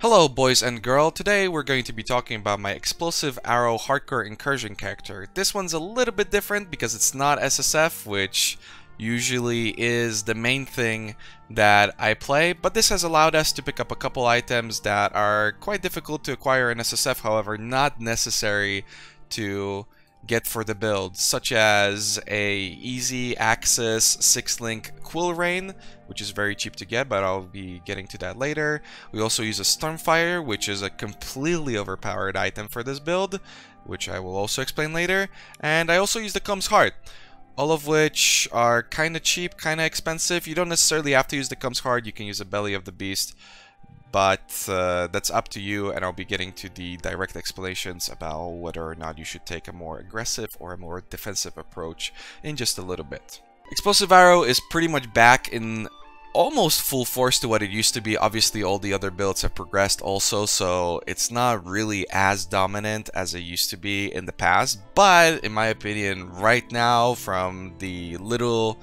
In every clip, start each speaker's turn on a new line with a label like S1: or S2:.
S1: Hello boys and girl, today we're going to be talking about my Explosive Arrow Hardcore Incursion character. This one's a little bit different because it's not SSF, which usually is the main thing that I play, but this has allowed us to pick up a couple items that are quite difficult to acquire in SSF, however not necessary to get for the build, such as a easy access 6-link Quill Rain, which is very cheap to get, but I'll be getting to that later. We also use a Stormfire, which is a completely overpowered item for this build, which I will also explain later. And I also use the Comb's Heart, all of which are kind of cheap, kind of expensive. You don't necessarily have to use the Comb's Heart, you can use a Belly of the Beast, but that's up to you, and I'll be getting to the direct explanations about whether or not you should take a more aggressive or a more defensive approach in just a little bit. Explosive Arrow is pretty much back in almost full force to what it used to be. Obviously all the other builds have progressed also, so it's not really as dominant as it used to be in the past, but in my opinion right now, from the little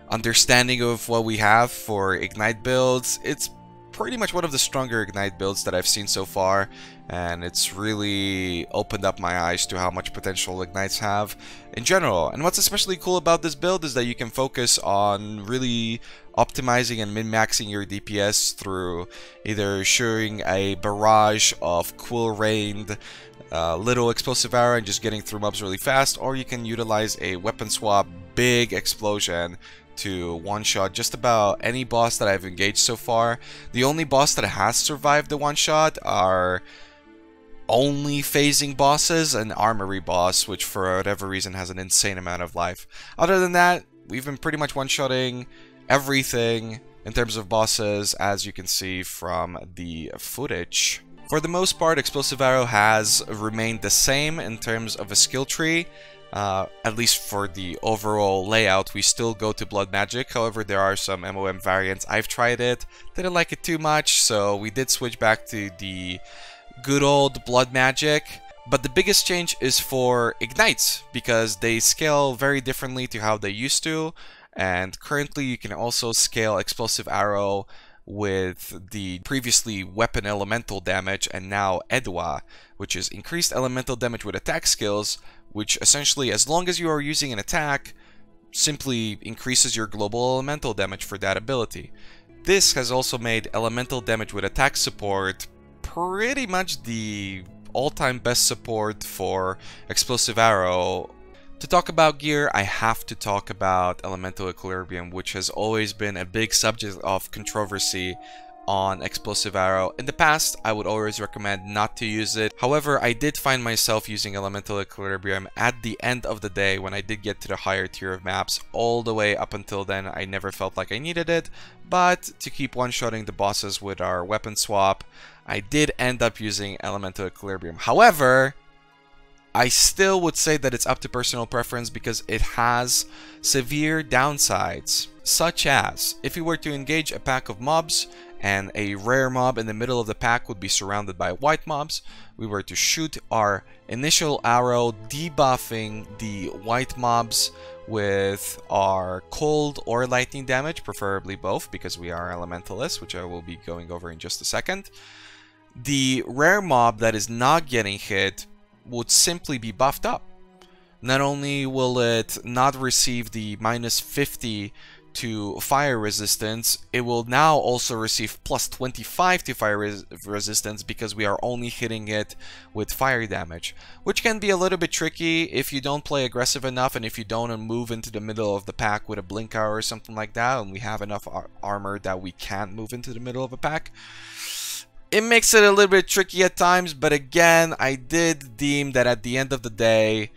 S1: understanding of what we have for Ignite builds, it's pretty much one of the stronger Ignite builds that I've seen so far, and it's really opened up my eyes to how much potential Ignites have in general. And what's especially cool about this build is that you can focus on really optimizing and min-maxing your DPS through either shooting a barrage of Quill Rained little Explosive Arrow and just getting through mobs really fast, or you can utilize a weapon swap big explosion to one-shot just about any boss that I've engaged so far. The only boss that has survived the one-shot are only phasing bosses and Armory boss, which for whatever reason has an insane amount of life. Other than that, we've been pretty much one-shotting everything in terms of bosses, as you can see from the footage. For the most part, Explosive Arrow has remained the same in terms of a skill tree. At least for the overall layout, we still go to Blood Magic. However, there are some MOM variants. I've tried it, didn't like it too much, so we did switch back to the good old Blood Magic. But the biggest change is for Ignites, because they scale very differently to how they used to. And currently you can also scale Explosive Arrow with the previously weapon elemental damage and now EDWA, which is increased elemental damage with attack skills, which essentially, as long as you are using an attack, simply increases your global elemental damage for that ability. This has also made elemental damage with attack support pretty much the all-time best support for Explosive Arrow. To talk about gear, I have to talk about Elemental Equilibrium, which has always been a big subject of controversy on Explosive Arrow. In the past, I would always recommend not to use it. However, I did find myself using Elemental Equilibrium at the end of the day when I did get to the higher tier of maps. All the way up until then, I never felt like I needed it, but to keep one-shotting the bosses with our weapon swap, I did end up using Elemental Equilibrium. However, I still would say that it's up to personal preference because it has severe downsides, such as if you were to engage a pack of mobs and a rare mob in the middle of the pack would be surrounded by white mobs, we were to shoot our initial arrow debuffing the white mobs with our cold or lightning damage, preferably both because we are elementalists, which I will be going over in just a second. The rare mob that is not getting hit would simply be buffed up. Not only will it not receive the -50 to fire resistance, it will now also receive +25 to fire resistance because we are only hitting it with fire damage, which can be a little bit tricky if you don't play aggressive enough and if you don't move into the middle of the pack with a blink arrow or something like that, and we have enough armor that we can't move into the middle of a pack. It makes it a little bit tricky at times, but again, I did deem that at the end of the day,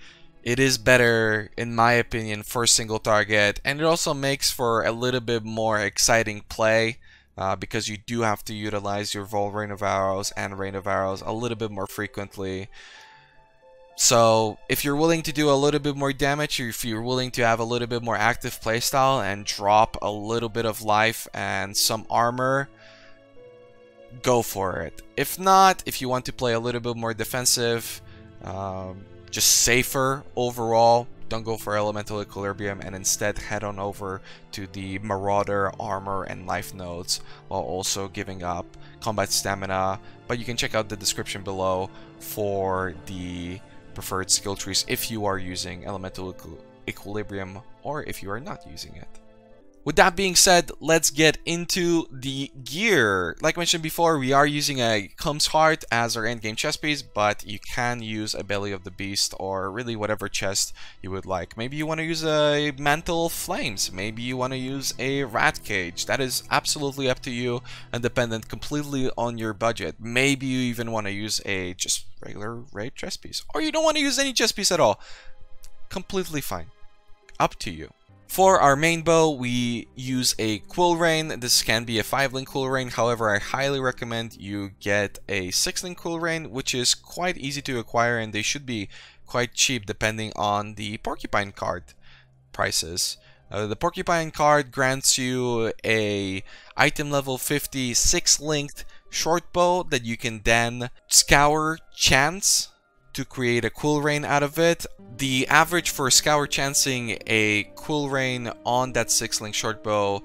S1: it is better, in my opinion, for a single target, and it also makes for a little bit more exciting play because you do have to utilize your Vol Rain of Arrows and Rain of Arrows a little bit more frequently. So if you're willing to do a little bit more damage, or if you're willing to have a little bit more active playstyle and drop a little bit of life and some armor, go for it. If not, if you want to play a little bit more defensive, just safer overall, don't go for Elemental Equilibrium and instead head on over to the Marauder, Armor, and Life nodes, while also giving up Combat Stamina. But you can check out the description below for the preferred skill trees if you are using Elemental Equilibrium or if you are not using it. With that being said, let's get into the gear. Like I mentioned before, we are using a Kum's Heart as our endgame chest piece, but you can use a Belly of the Beast or really whatever chest you would like. Maybe you want to use a Mantle of Flames. Maybe you want to use a Rat Cage. That is absolutely up to you and dependent completely on your budget. Maybe you even want to use a just regular raid chest piece. Or you don't want to use any chest piece at all. Completely fine. Up to you. For our main bow, we use a Quill Rain. This can be a 5-link Quill Rain. However, I highly recommend you get a 6-link Quill Rain, which is quite easy to acquire, and they should be quite cheap depending on the Porcupine card prices. The Porcupine card grants you a item level 50 6-linked short bow that you can then scour chance to create a Quill Rain out of it. The average for scour chancing a Quill Rain on that 6-link short bow,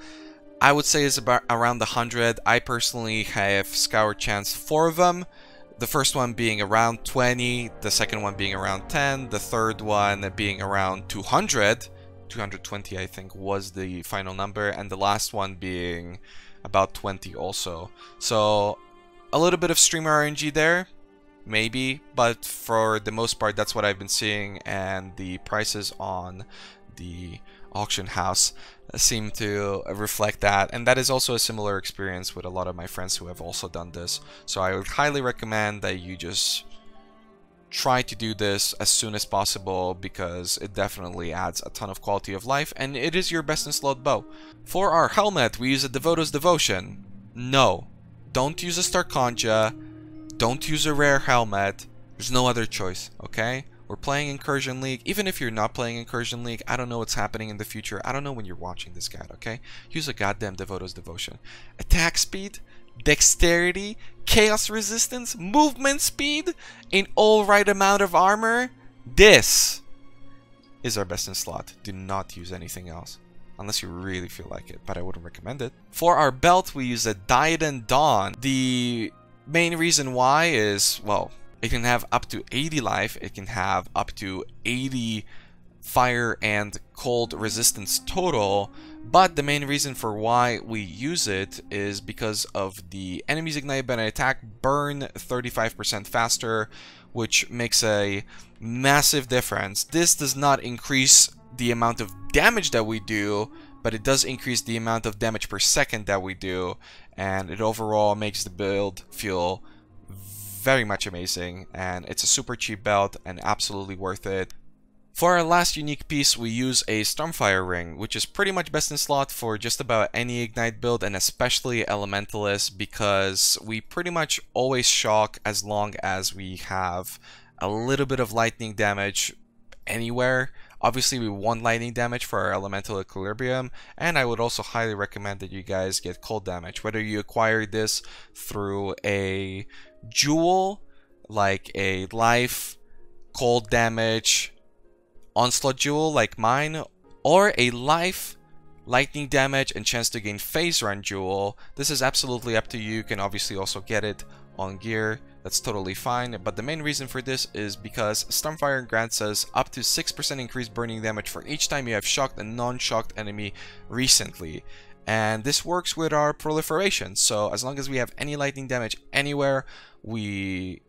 S1: I would say, is about around 100. I personally have scour chanced 4 of them. The first one being around 20, the second one being around 10, the third one being around 200. 220 I think was the final number, and the last one being about 20 also. So a little bit of streamer RNG there. Maybe, but for the most part that's what I've been seeing, and the prices on the auction house seem to reflect that, and that is also a similar experience with a lot of my friends who have also done this. So I would highly recommend that you just try to do this as soon as possible, because it definitely adds a ton of quality of life, and it is your best in slot bow. For our helmet, we use a Devoto's Devotion. No, don't use a Starkonja. Don't use a rare helmet. There's no other choice, okay? We're playing Incursion League. Even if you're not playing Incursion League, I don't know what's happening in the future. I don't know when you're watching this guide, okay? Use a goddamn Devoto's Devotion. Attack speed, dexterity, chaos resistance, movement speed, an all right amount of armor. This is our best in slot. Do not use anything else, unless you really feel like it, but I wouldn't recommend it. For our belt, we use a Diadem Dawn. The main reason why is, well, it can have up to 80 life, it can have up to 80 fire and cold resistance total, but the main reason for why we use it is because of the enemies ignited by an attack burn 35% faster, which makes a massive difference. This does not increase the amount of damage that we do, but it does increase the amount of damage per second that we do, and it overall makes the build feel very much amazing, and it's a super cheap belt and absolutely worth it. For our last unique piece, we use a Stormfire Ring, which is pretty much best in slot for just about any Ignite build, and especially Elementalist, because we pretty much always shock as long as we have a little bit of lightning damage anywhere. Obviously, we want lightning damage for our Elemental Equilibrium, and I would also highly recommend that you guys get cold damage. Whether you acquire this through a jewel, like a life, cold damage, onslaught jewel like mine, or a life, lightning damage, and chance to gain phase run jewel, this is absolutely up to you. You can obviously also get it on gear. That's totally fine, but the main reason for this is because Stormfire grants us up to 6% increased burning damage for each time you have shocked a non-shocked enemy recently. And this works with our proliferation, so as long as we have any lightning damage anywhere, we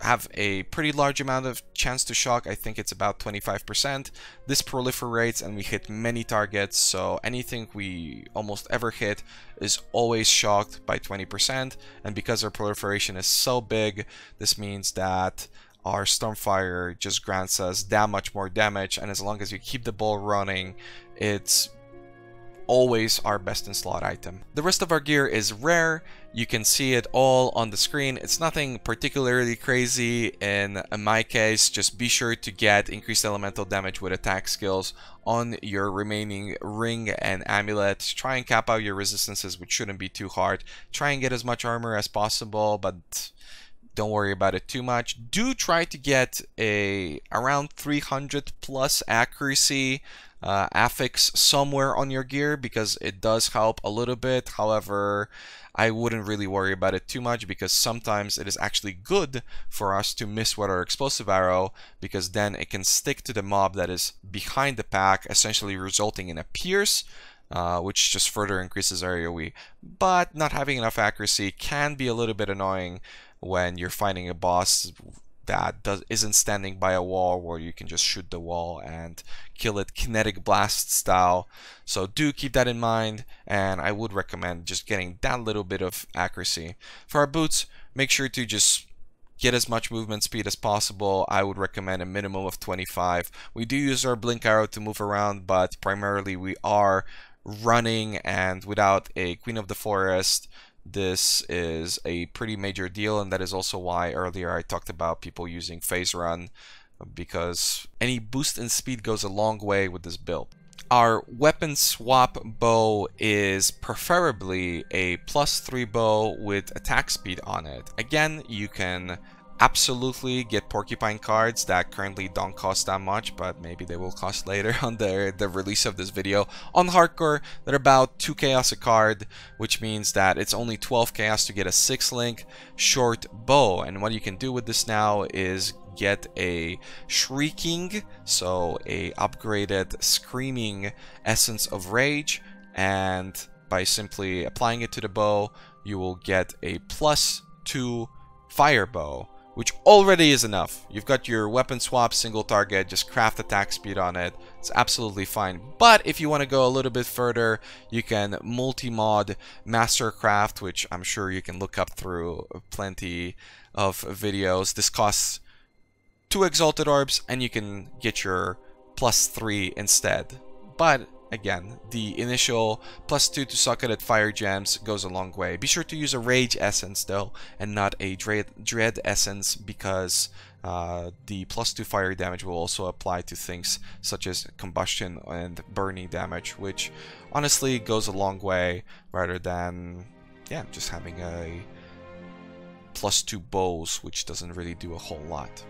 S1: have a pretty large amount of chance to shock. I think it's about 25%. This proliferates and we hit many targets, so anything we almost ever hit is always shocked by 20%, and because our proliferation is so big, this means that our Stormfire just grants us that much more damage, and as long as you keep the ball running, it's always our best in slot item. The rest of our gear is rare. You can see it all on the screen. It's nothing particularly crazy in my case. Just be sure to get increased elemental damage with attack skills on your remaining ring and amulet. Try and cap out your resistances, which shouldn't be too hard. Try and get as much armor as possible, but Don't worry about it too much. Do try to get a around 300 plus accuracy affix somewhere on your gear, because it does help a little bit. However, I wouldn't really worry about it too much, because sometimes it is actually good for us to miss with our explosive arrow, because then it can stick to the mob that is behind the pack, essentially resulting in a pierce, which just further increases our AoE. But not having enough accuracy can be a little bit annoying when you're fighting a boss that isn't standing by a wall where you can just shoot the wall and kill it kinetic blast style. So do keep that in mind, and I would recommend just getting that little bit of accuracy. For our boots, make sure to just get as much movement speed as possible. I would recommend a minimum of 25. We do use our blink arrow to move around, but primarily we are running, and without a Queen of the Forest, this is a pretty major deal. And that is also why earlier I talked about people using phase run, because any boost in speed goes a long way with this build. Our weapon swap bow is preferably a +3 bow with attack speed on it. Again, you can absolutely get porcupine cards that currently don't cost that much, but maybe they will cost later on the release of this video. On hardcore, they're about 2 chaos a card, which means that it's only 12 chaos to get a 6-link short bow. And what you can do with this now is get a shrieking, so a upgraded screaming essence of rage, and by simply applying it to the bow, you will get a +2 fire bow, which already is enough. You've got your weapon swap, single target, just craft attack speed on it. It's absolutely fine. But if you want to go a little bit further, you can multi-mod Mastercraft, which I'm sure you can look up through plenty of videos. This costs 2 Exalted Orbs, and you can get your +3 instead. But again, the initial +2 to socket at fire gems goes a long way. Be sure to use a Rage Essence though, and not a Dread Essence, because the +2 fire damage will also apply to things such as combustion and burning damage, which honestly goes a long way, rather than, yeah, just having a +2 bows, which doesn't really do a whole lot.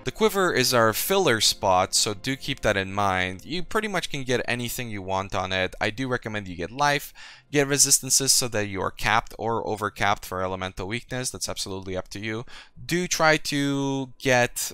S1: The quiver is our filler spot, so do keep that in mind. You pretty much can get anything you want on it. I do recommend you get life, get resistances so that you are capped or over-capped for elemental weakness. That's absolutely up to you. Do try to get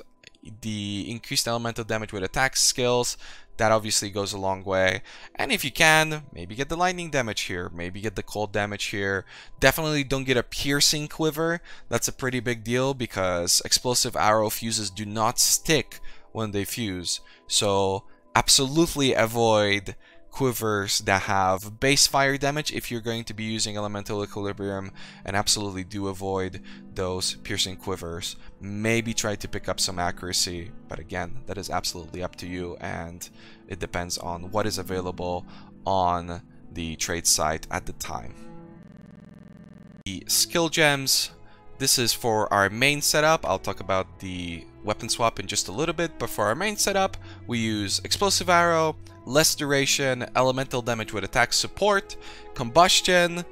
S1: the increased elemental damage with attack skills. That obviously goes a long way. And if you can, maybe get the lightning damage here, maybe get the cold damage here. Definitely don't get a piercing quiver. That's a pretty big deal, because explosive arrow fuses do not stick when they fuse. So absolutely avoid quivers that have base fire damage if you're going to be using elemental equilibrium, and absolutely do avoid those piercing quivers. Maybe try to pick up some accuracy, but again, that is absolutely up to you, and it depends on what is available on the trade site at the time. The skill gems, this is for our main setup. I'll talk about the weapon swap in just a little bit, but for our main setup, we use Explosive Arrow, less duration, elemental damage with attack support, combustion,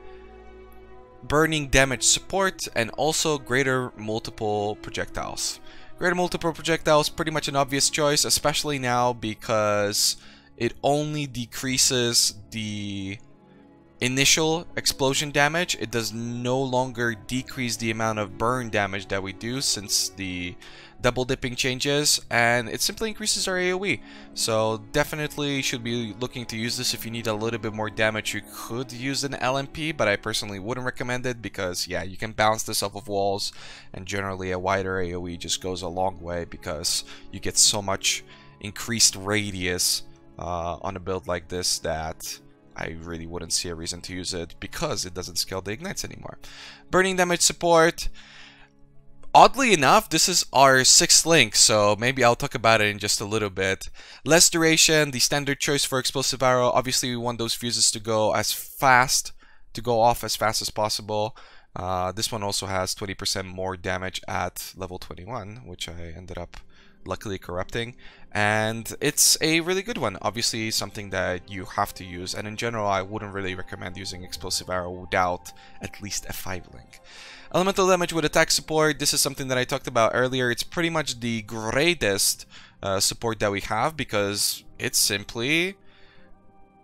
S1: burning damage support, and also greater multiple projectiles. Greater multiple projectiles, pretty much an obvious choice, especially now because it only decreases the initial explosion damage. It does no longer decrease the amount of burn damage that we do since the double dipping changes, and it simply increases our AoE. So definitely should be looking to use this. If you need a little bit more damage, you could use an LMP, but I personally wouldn't recommend it, because yeah, you can bounce this off of walls, and generally a wider AoE just goes a long way, because you get so much increased radius on a build like this that I really wouldn't see a reason to use it, because it doesn't scale the ignites anymore. Burning damage support, oddly enough, this is our 6th link, so maybe I'll talk about it in just a little bit. Less duration, the standard choice for Explosive Arrow. Obviously, we want those fuses to go off as fast as possible. This one also has 20% more damage at level 21, which I ended up luckily corrupting, and it's a really good one. Obviously something that you have to use, and in general I wouldn't really recommend using Explosive Arrow without at least a 5 link. Elemental damage with attack support, this is something that I talked about earlier. It's pretty much the greatest support that we have because it simply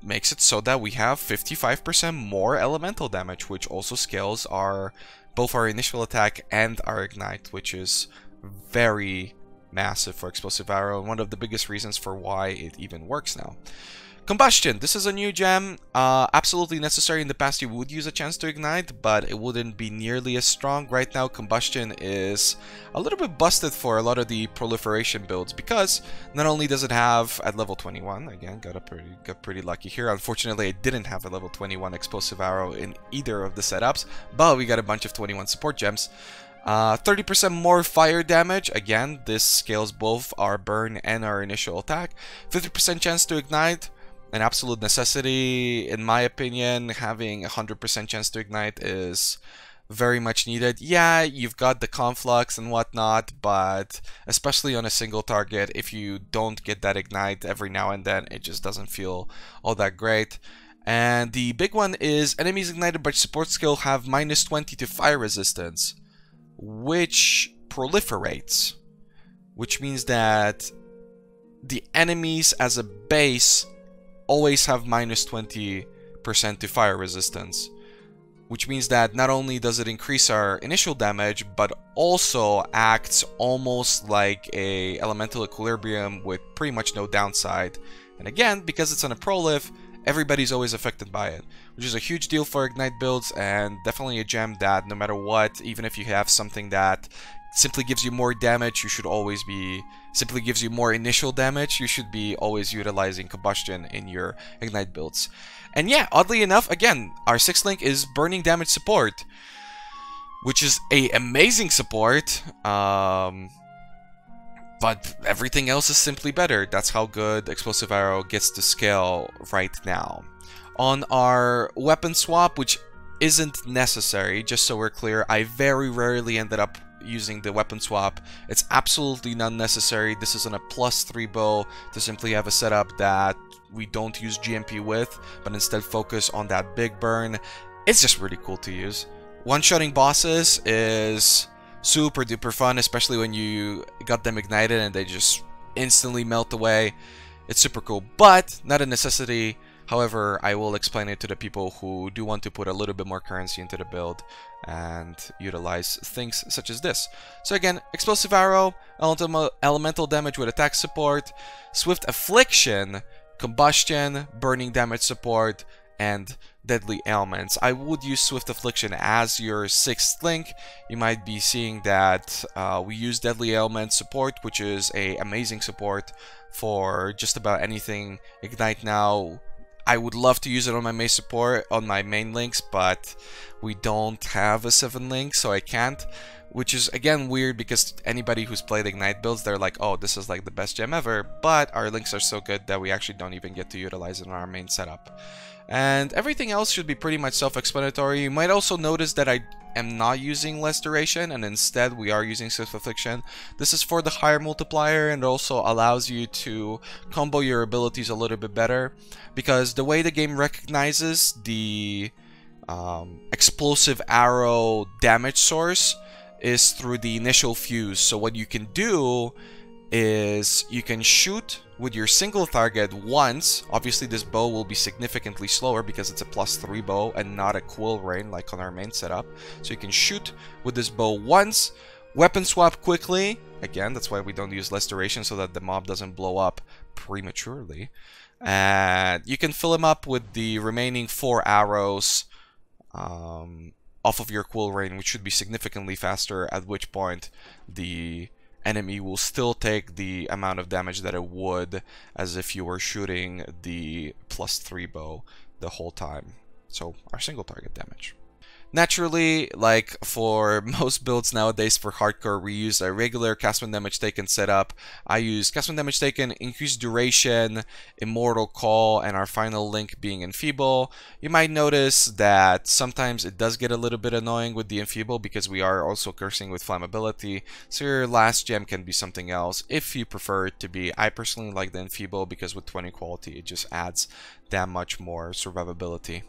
S1: makes it so that we have 55% more elemental damage, which also scales both our initial attack and our ignite, which is very massive for Explosive Arrow and one of the biggest reasons for why it even works now. Combustion. This is a new gem. Absolutely necessary. In the past you would use a chance to ignite, but it wouldn't be nearly as strong. Right now Combustion is a little bit busted for a lot of the proliferation builds because not only does it have at level 21, again got pretty lucky here. Unfortunately I didn't have a level 21 Explosive Arrow in either of the setups, but we got a bunch of 21 support gems. 30% more fire damage. Again, this scales both our burn and our initial attack. 50% chance to ignite. An absolute necessity, in my opinion. Having 100% chance to ignite is very much needed. Yeah, you've got the conflux and whatnot, but especially on a single target, if you don't get that ignite every now and then, it just doesn't feel all that great. And the big one is enemies ignited by support skill have -20 to fire resistance, which proliferates, which means that the enemies as a base always have -20% to fire resistance, which means that not only does it increase our initial damage, but also acts almost like a elemental equilibrium with pretty much no downside. And again, because it's on a prolif, everybody's always affected by it, which is a huge deal for ignite builds and definitely a gem that no matter what, even if you have something that simply gives you more damage, you should always be simply gives you more initial damage, you should be always utilizing Combustion in your ignite builds. And yeah, oddly enough, again, our 6th link is burning damage support, which is a amazing support, but everything else is simply better. That's how good Explosive Arrow gets to scale right now. On our weapon swap, which isn't necessary, just so we're clear, I very rarely ended up using the weapon swap. It's absolutely not necessary. This is on a +3 bow to simply have a setup that we don't use GMP with, but instead focus on that big burn. It's just really cool to use. One-shotting bosses is super duper fun, especially when you got them ignited and they just instantly melt away. It's super cool, but not a necessity. However, I will explain it to the people who do want to put a little bit more currency into the build and utilize things such as this. So again, Explosive Arrow, elemental damage with attack support, Swift Affliction, Combustion, burning damage support, and deadly ailments. I would use Swift Affliction as your 6th link. You might be seeing that we use deadly ailment support, which is a amazing support for just about anything ignite now. I would love to use it on my main support, on my main links, but we don't have a 7 link, so I can't. Which is, again, weird because anybody who's played Ignite builds, they're like, oh, this is like the best gem ever, but our links are so good that we actually don't even get to utilize it in our main setup. And everything else should be pretty much self-explanatory. You might also notice that I am not using less duration, and instead we are using Swift Affliction. This is for the higher multiplier and also allows you to combo your abilities a little bit better, because the way the game recognizes the Explosive Arrow damage source is through the initial fuse. So what you can do is you can shoot with your single target once. Obviously this bow will be significantly slower because it's a +3 bow and not a quill rain like on our main setup. So you can shoot with this bow once, weapon swap quickly. Again, that's why we don't use less duration, so that the mob doesn't blow up prematurely. And you can fill him up with the remaining 4 arrows off of your quill rain, which should be significantly faster, at which point the enemy will still take the amount of damage that it would as if you were shooting the +3 bow the whole time. So our single target damage. Naturally, like for most builds nowadays for hardcore, we use a regular cast-when damage taken setup. I use cast-when damage taken, increased duration, immortal call, and our final link being enfeeble. You might notice that sometimes it does get a little bit annoying with the enfeeble because we are also cursing with flammability. So your last gem can be something else if you prefer it to be. I personally like the enfeeble because with 20 quality it just adds that much more survivability.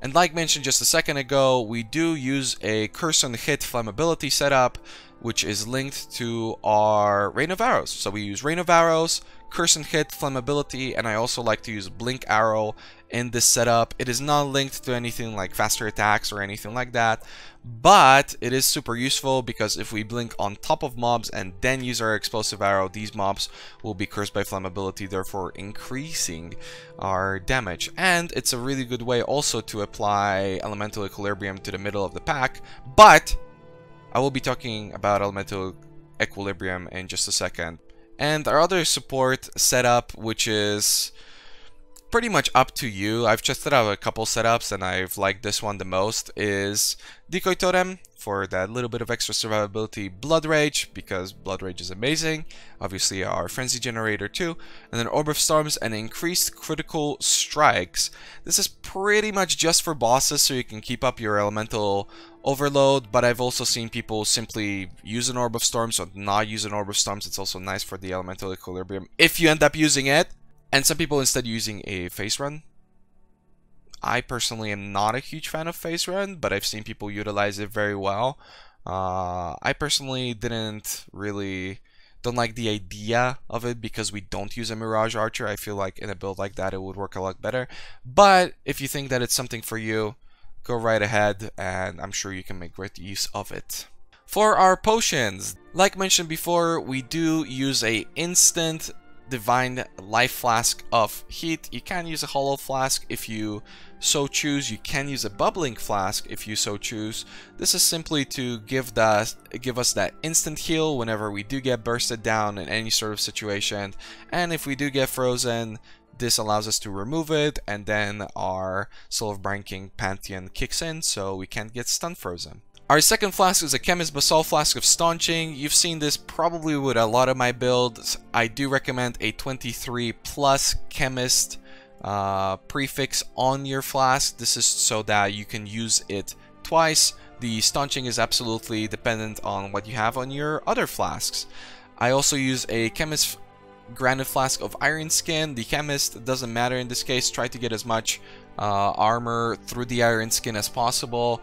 S1: And like mentioned just a second ago, we do use a curse on hit flammability setup, which is linked to our Rain of Arrows. So we use Rain of Arrows, curse and hit flammability, and I also like to use Blink Arrow in this setup. It is not linked to anything like faster attacks or anything like that, but it is super useful because if we blink on top of mobs and then use our Explosive Arrow, these mobs will be cursed by flammability, therefore increasing our damage. And it's a really good way also to apply Elemental Equilibrium to the middle of the pack, but I will be talking about Elemental Equilibrium in just a second. And our other support setup, which is pretty much up to you, I've tested out a couple setups and I've liked this one the most, is Decoy Totem for that little bit of extra survivability, Blood Rage because Blood Rage is amazing, obviously our Frenzy Generator too, and then Orb of Storms and increased critical strikes. This is pretty much just for bosses so you can keep up your elemental overload, but I've also seen people simply use an Orb of Storms or not use an Orb of Storms. It's also nice for the elemental equilibrium if you end up using it. And some people instead using a phase run. I personally am not a huge fan of phase run, but I've seen people utilize it very well. I personally don't like the idea of it because we don't use a Mirage Archer. I feel like in a build like that it would work a lot better. But if you think that it's something for you, go right ahead and I'm sure you can make great use of it. For our potions, like mentioned before, we do use a instant Divine Life Flask of Heat. You can use a Hollow Flask if you so choose. You can use a Bubbling Flask if you so choose. This is simply to give us that instant heal whenever we do get bursted down in any sort of situation. And if we do get frozen, this allows us to remove it, and then our Soul of Brine King Pantheon kicks in so we can't get stun frozen. Our second flask is a Chemist Basalt Flask of Staunching. You've seen this probably with a lot of my builds. I do recommend a 23 plus Chemist prefix on your flask. This is so that you can use it twice. The Staunching is absolutely dependent on what you have on your other flasks. I also use a Chemist Granite Flask of Iron Skin. The Chemist doesn't matter in this case. Try to get as much armor through the Iron Skin as possible.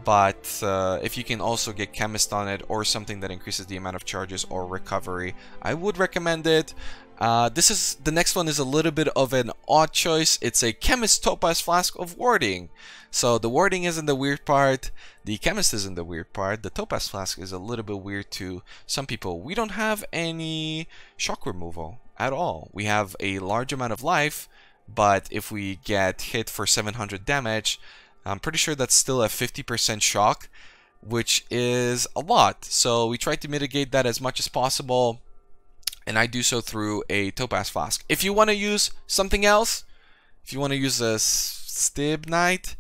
S1: But if you can also get Chemist on it or something that increases the amount of charges or recovery, I would recommend it. The next one is a little bit of an odd choice. It's a Chemist Topaz Flask of Warding. So the Warding isn't the weird part, the Chemist isn't the weird part, the Topaz Flask is a little bit weird to some people. We don't have any shock removal at all. We have a large amount of life, but if we get hit for 700 damage, I'm pretty sure that's still a 50% shock, which is a lot. So we try to mitigate that as much as possible, and I do so through a Topaz Flask. If you want to use something else, if you want to use a Stibnite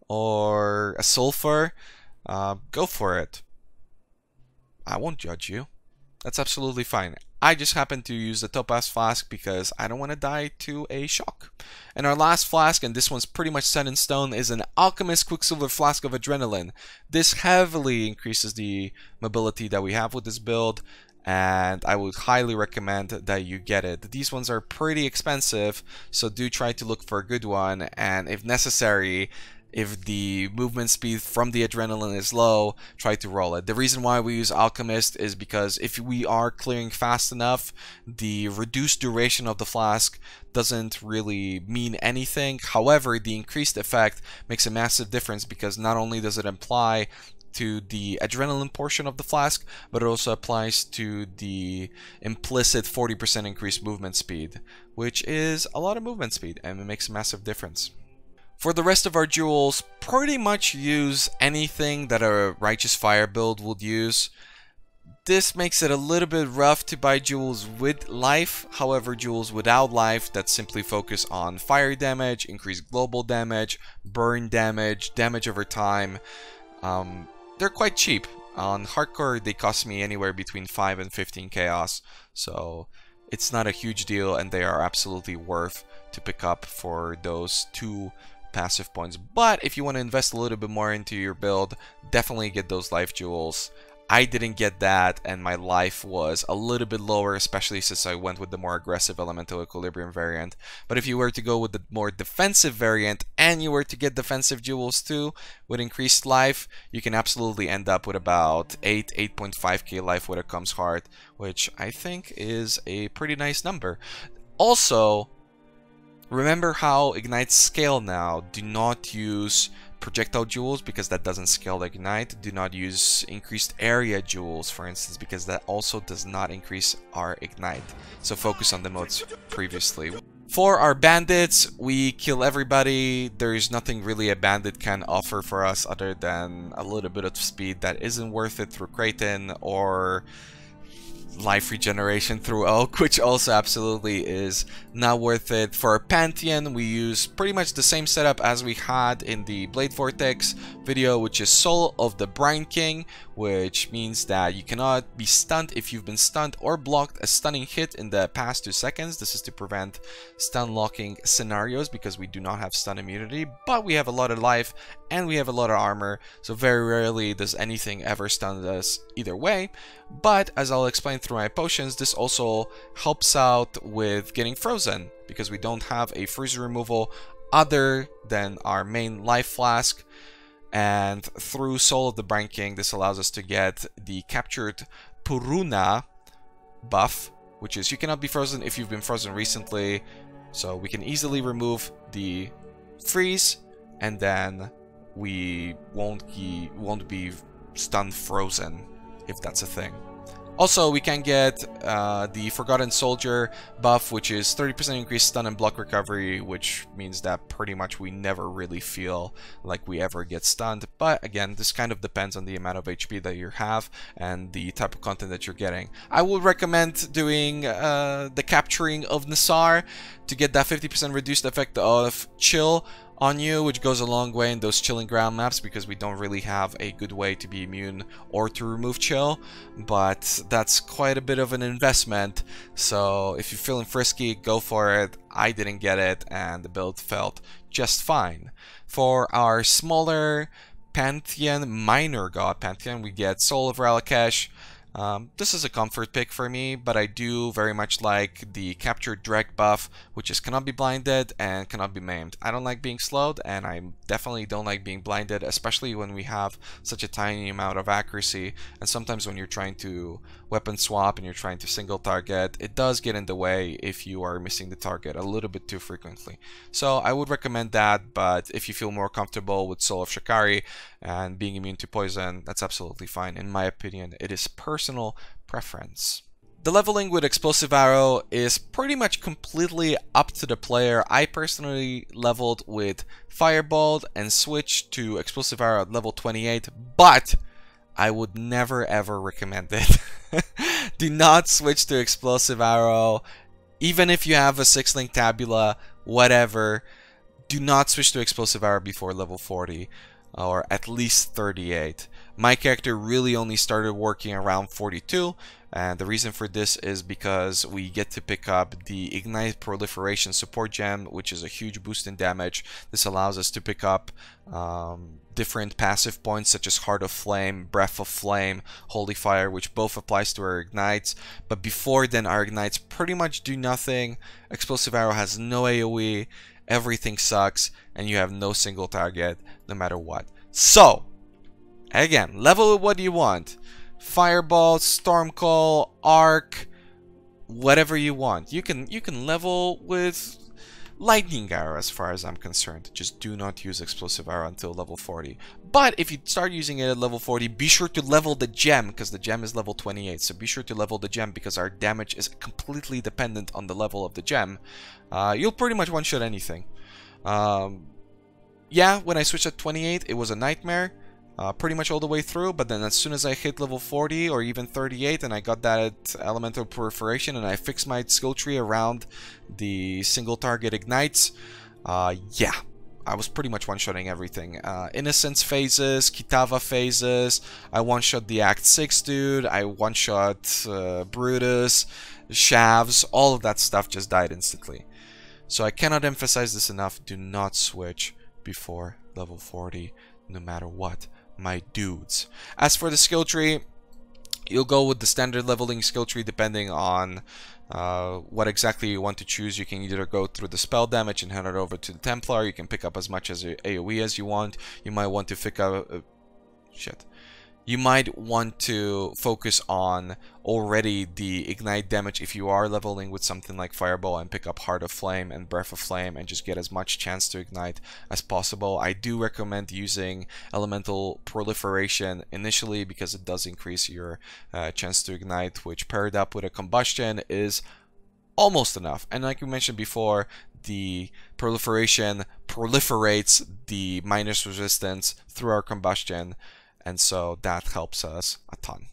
S1: or a Sulfur, go for it. I won't judge you. That's absolutely fine. I just happen to use the Topaz Flask because I don't want to die to a shock. And our last flask, and this one's pretty much set in stone, is an Alchemist Quicksilver Flask of Adrenaline. This heavily increases the mobility that we have with this build, and I would highly recommend that you get it. These ones are pretty expensive, so do try to look for a good one, and if necessary, if the movement speed from the adrenaline is low, try to roll it. The reason why we use Alchemist is because if we are clearing fast enough, the reduced duration of the flask doesn't really mean anything. However, the increased effect makes a massive difference because not only does it apply to the adrenaline portion of the flask, but it also applies to the implicit 40% increased movement speed, which is a lot of movement speed, and it makes a massive difference. For the rest of our jewels, pretty much use anything that a Righteous Fire build would use. This makes it a little bit rough to buy jewels with life. However, jewels without life that simply focus on fire damage, increased global damage, burn damage, damage over time, they're quite cheap. On hardcore, they cost me anywhere between 5 and 15 chaos, so it's not a huge deal, and they are absolutely worth to pick up for those 2 passive points. But if you want to invest a little bit more into your build, definitely get those life jewels. I didn't get that, and my life was a little bit lower, especially since I went with the more aggressive Elemental Equilibrium variant. But if you were to go with the more defensive variant, and you were to get defensive jewels too, with increased life, you can absolutely end up with about 8.5k life with a Comes Heart, which I think is a pretty nice number. Also, remember how ignites scale now. Do not use projectile jewels because that doesn't scale the ignite. Do not use increased area jewels, for instance, because that also does not increase our ignite. So focus on the modes previously. For our bandits, we kill everybody. There is nothing really a bandit can offer for us other than a little bit of speed that isn't worth it through Kraton, or life regeneration through Oak, which also absolutely is not worth it. For our Pantheon, we use pretty much the same setup as we had in the Blade Vortex video, which is Soul of the Brine King, which means that you cannot be stunned if you've been stunned or blocked a stunning hit in the past 2 seconds. This is to prevent stun locking scenarios because we do not have stun immunity, but we have a lot of life and we have a lot of armor, so very rarely does anything ever stun us either way. But as I'll explain through my potions, this also helps out with getting frozen because we don't have a freeze removal other than our main life flask. And through Soul of the Brine King, this allows us to get the captured Puruna buff, which is you cannot be frozen if you've been frozen recently. So we can easily remove the freeze, and then we won't be stun frozen, if that's a thing. Also, we can get the Forgotten Soldier buff, which is 30% increased stun and block recovery, which means that pretty much we never really feel like we ever get stunned. But again, this kind of depends on the amount of HP that you have and the type of content that you're getting. I would recommend doing the Capturing of Nassar to get that 50% reduced effect of Chill on you, which goes a long way in those chilling ground maps because we don't really have a good way to be immune or to remove chill, but that's quite a bit of an investment. So if you're feeling frisky, go for it. I didn't get it and the build felt just fine. For our smaller Pantheon, minor god Pantheon, we get Soul of Ralakesh. This is a comfort pick for me, but I do very much like the Captured Dreg buff, which is cannot be blinded and cannot be maimed. I don't like being slowed, and I definitely don't like being blinded, especially when we have such a tiny amount of accuracy. And sometimes when you're trying to weapon swap and you're trying to single target, it does get in the way if you are missing the target a little bit too frequently. So I would recommend that, but if you feel more comfortable with Soul of Shakari and being immune to poison, that's absolutely fine. In my opinion, it is personal preference. The leveling with Explosive Arrow is pretty much completely up to the player. I personally leveled with Fireball and switched to Explosive Arrow at level 28, but I would never ever recommend it. Do not switch to Explosive Arrow, even if you have a 6-link tabula, whatever. Do not switch to Explosive Arrow before level 40. Or at least 38. My character really only started working around 42, and the reason for this is because we get to pick up the Ignite Proliferation Support Gem, which is a huge boost in damage. This allows us to pick up different passive points such as Heart of Flame, Breath of Flame, Holy Fire, which both applies to our Ignites. But before then, our Ignites pretty much do nothing. Explosive Arrow has no AoE. Everything sucks, and you have no single target, no matter what. So, again, level with what you want. Fireball, Stormcall, Arc, whatever you want. You can level with Lightning Arrow as far as I'm concerned. Just do not use Explosive Arrow until level 40. But if you start using it at level 40, be sure to level the gem, because the gem is level 28. So be sure to level the gem, because our damage is completely dependent on the level of the gem. You'll pretty much one-shot anything. Yeah, when I switched at 28, it was a nightmare. Pretty much all the way through, but then as soon as I hit level 40 or even 38 and I got that Elemental Proliferation and I fixed my skill tree around the single target ignites, yeah, I was pretty much one-shotting everything. Innocence phases, Kitava phases, I one-shot the Act 6 dude, I one-shot Brutus, Shavs, all of that stuff just died instantly. So I cannot emphasize this enough, do not switch before level 40, no matter what, my dudes. As for the skill tree, You'll go with the standard leveling skill tree depending on what exactly you want to choose. You can either go through the spell damage and hand it over to the Templar. You can pick up as much as AoE as you want. You might want to pick up... You might want to focus on already the ignite damage if you are leveling with something like Fireball, and pick up Heart of Flame and Breath of Flame and just get as much chance to ignite as possible. I do recommend using Elemental Proliferation initially because it does increase your chance to ignite, which paired up with a Combustion is almost enough. And like we mentioned before, the Proliferation proliferates the minus resistance through our Combustion, and so that helps us a ton.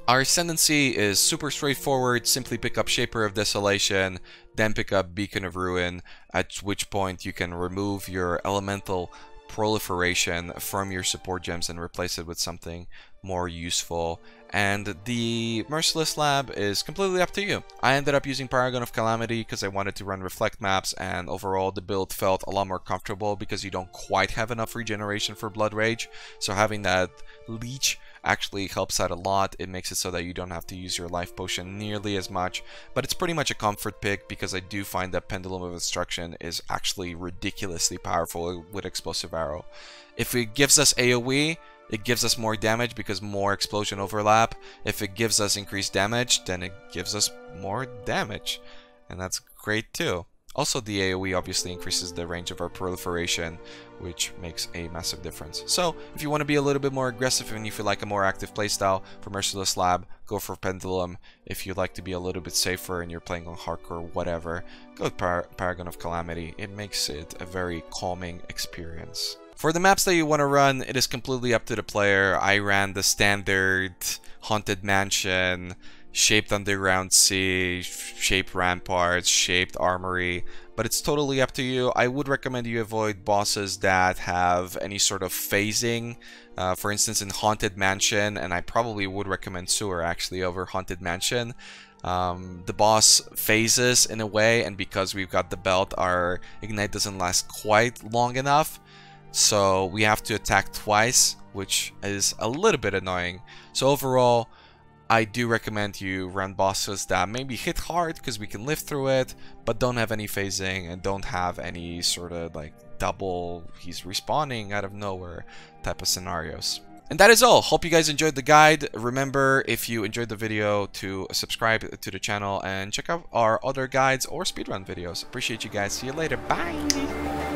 S1: Our Ascendancy is super straightforward. Simply pick up Shaper of Desolation, then pick up Beacon of Ruin, at which point you can remove your Elemental Proliferation from your support gems and replace it with something more useful. And the Merciless Lab is completely up to you. I ended up using Paragon of Calamity because I wanted to run Reflect maps, and overall the build felt a lot more comfortable because you don't quite have enough regeneration for Blood Rage. So having that Leech actually helps out a lot. It makes it so that you don't have to use your life potion nearly as much, but it's pretty much a comfort pick because I do find that Pendulum of Destruction is actually ridiculously powerful with Explosive Arrow. If it gives us AoE, it gives us more damage because more explosion overlap. If it gives us increased damage, then it gives us more damage, and that's great too. Also, the AoE obviously increases the range of our proliferation, which makes a massive difference. So, if you want to be a little bit more aggressive and you feel like a more active playstyle for Merciless Lab, go for Pendulum. If you'd like to be a little bit safer and you're playing on hardcore, whatever, go with Paragon of Calamity. It makes it a very calming experience. For the maps that you want to run, it is completely up to the player. I ran the standard Haunted Mansion, Shaped Underground Sea, Shaped Ramparts, Shaped Armory, but it's totally up to you. I would recommend you avoid bosses that have any sort of phasing. For instance, in Haunted Mansion, and I probably would recommend Sewer actually over Haunted Mansion, the boss phases in a way, and because we've got the belt, our ignite doesn't last quite long enough. So we have to attack twice, which is a little bit annoying. So overall, I do recommend you run bosses that maybe hit hard because we can live through it, but don't have any phasing and don't have any sort of like double, he's respawning out of nowhere type of scenarios. And that is all. Hope you guys enjoyed the guide. Remember, if you enjoyed the video, to subscribe to the channel and check out our other guides or speedrun videos. Appreciate you guys. See you later. Bye!